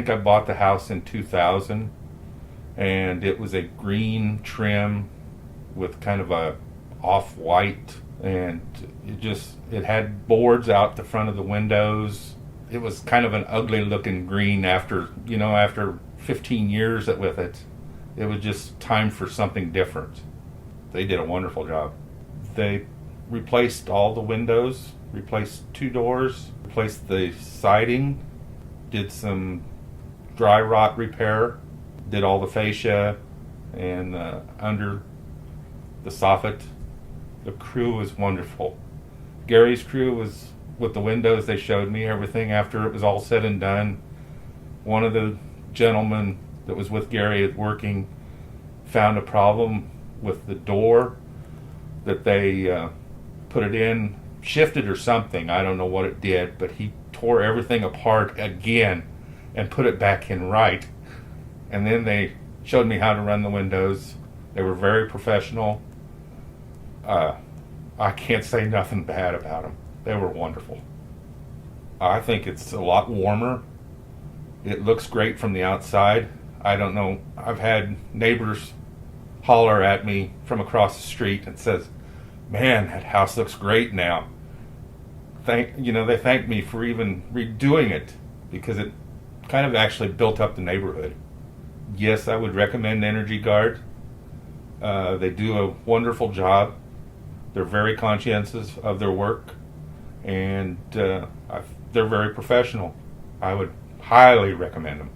think I bought the house in 2000, and it was a green trim with kind of a off-white, and it had boards out the front of the windows. It was kind of an ugly looking green after 15 years with it. It was just time for something different. They did a wonderful job. They replaced all the windows, replaced 2 doors, replaced the siding, did some dry rot repair, did all the fascia and under the soffit. The crew was wonderful. Gary's crew was with the windows. They showed me everything after it was all said and done. One of the gentlemen that was with Gary working found a problem with the door that they put it in, shifted or something. I don't know what it did, but he tore everything apart again and put it back in right. And then they showed me how to run the windows. They were very professional. I can't say nothing bad about them. They were wonderful. I think it's a lot warmer. It looks great from the outside. I don't know. I've had neighbors holler at me from across the street and says, "Man, that house looks great now." They thank me for even redoing it because it kind of actually built up the neighborhood. Yes, I would recommend Energy Guard. They do a wonderful job. They're very conscientious of their work, and they're very professional. I would highly recommend them.